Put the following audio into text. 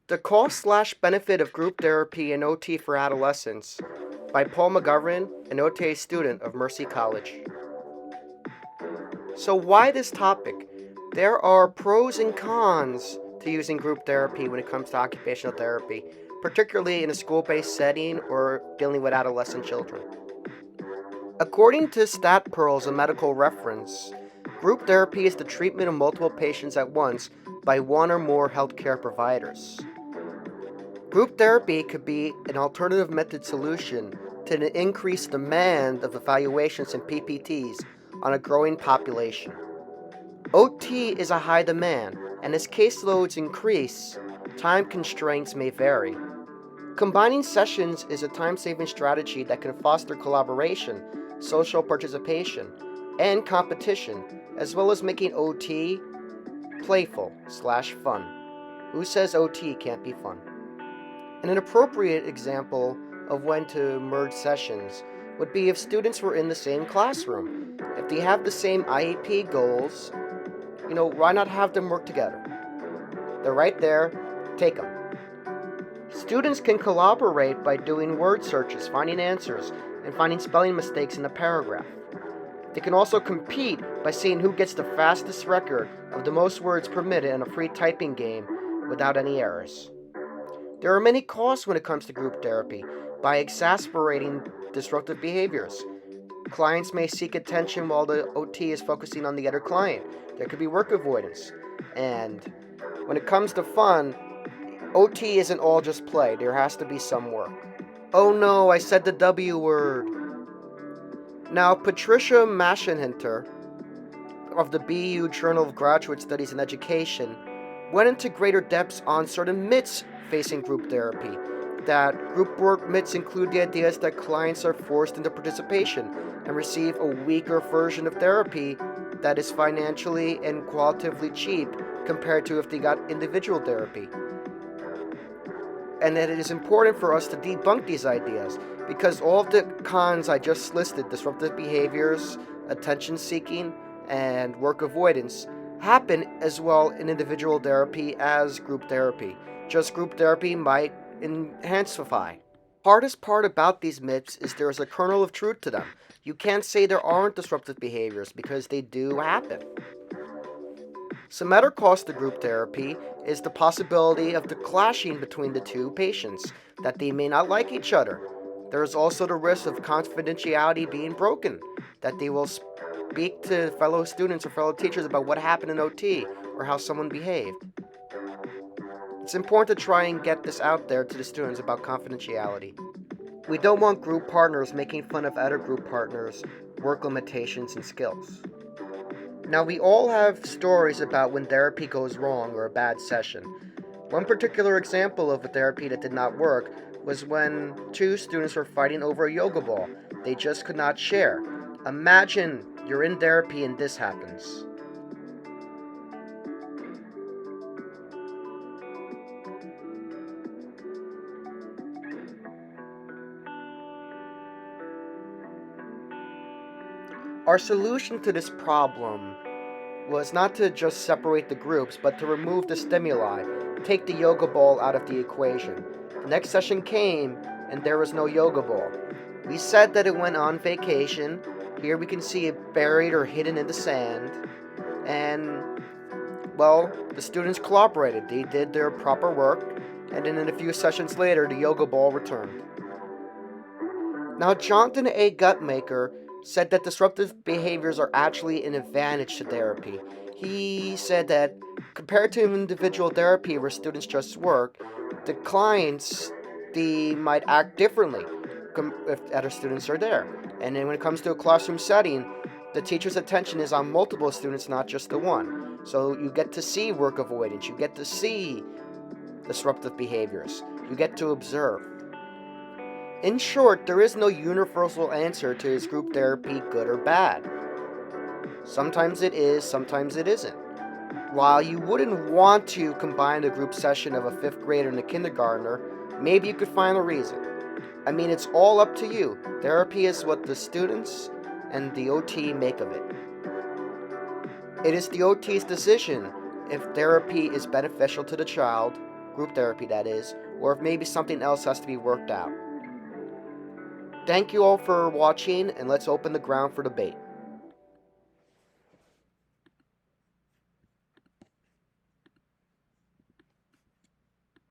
The Cost/Benefit of Group Therapy and OT for Adolescents by Paul McGovern, an OTA student of Mercy College. So, why this topic? There are pros and cons to using group therapy when it comes to occupational therapy, particularly in a school based setting or dealing with adolescent children. According to StatPearls, a medical reference, group therapy is the treatment of multiple patients at once by one or more healthcare providers. Group therapy could be an alternative method solution to the increased demand of evaluations and PPTs on a growing population. OT is a high demand, and as caseloads increase, time constraints may vary. Combining sessions is a time saving strategy that can foster collaboration, social participation, and competition, as well as making OT playful/fun. Who says OT can't be fun? An appropriate example of when to merge sessions would be if students were in the same classroom. If they have the same IEP goals, why not have them work together? They're right there, take them. Students can collaborate by doing word searches, finding answers, and finding spelling mistakes in a paragraph. They can also compete by seeing who gets the fastest record of the most words per minute in a free typing game without any errors. There are many costs when it comes to group therapy by exasperating disruptive behaviors. Clients may seek attention while the OT is focusing on the other client. There could be work avoidance. And when it comes to fun, OT isn't all just play, there has to be some work. Oh no, I said the W word. Now, Patricia Maschenhinter of the BU Journal of Graduate Studies and Education went into greater depths on certain myths facing group therapy. That group work myths include the ideas that clients are forced into participation and receive a weaker version of therapy that is financially and qualitatively cheap compared to if they got individual therapy. And that it is important for us to debunk these ideas because all of the cons I just listed, disruptive behaviors, attention seeking, and work avoidance, happen as well in individual therapy as group therapy. Just group therapy might enhancify. Hardest part about these myths is there is a kernel of truth to them. You can't say there aren't disruptive behaviors because they do happen. Some other cost to group therapy is the possibility of the clashing between the two patients, that they may not like each other. There is also the risk of confidentiality being broken, that they will speak to fellow students or fellow teachers about what happened in OT or how someone behaved. It's important to try and get this out there to the students about confidentiality. We don't want group partners making fun of other group partners' work limitations and skills. Now, we all have stories about when therapy goes wrong or a bad session. One particular example of a therapy that did not work was when two students were fighting over a yoga ball. They just could not share. Imagine you're in therapy and this happens. Our solution to this problem was not to just separate the groups, but to remove the stimuli, take the yoga ball out of the equation. The next session came, and there was no yoga ball. We said that it went on vacation. Here we can see it buried or hidden in the sand. And, well, the students cooperated. They did their proper work, and then a few sessions later, the yoga ball returned. Now, Jonathan A. Guttmacher said that disruptive behaviors are actually an advantage to therapy. He said that compared to individual therapy where students just work, the clients they might act differently if other students are there. And then when it comes to a classroom setting, the teacher's attention is on multiple students, not just the one. So you get to see work avoidance, you get to see disruptive behaviors, you get to observe. In short, there is no universal answer to is group therapy good or bad. Sometimes it is, sometimes it isn't. While you wouldn't want to combine a group session of a 5th grader and a kindergartner, maybe you could find a reason. I mean, it's all up to you. Therapy is what the students and the OT make of it. It is the OT's decision if therapy is beneficial to the child group therapy that is, or if maybe something else has to be worked out. Thank you all for watching, and let's open the ground for debate.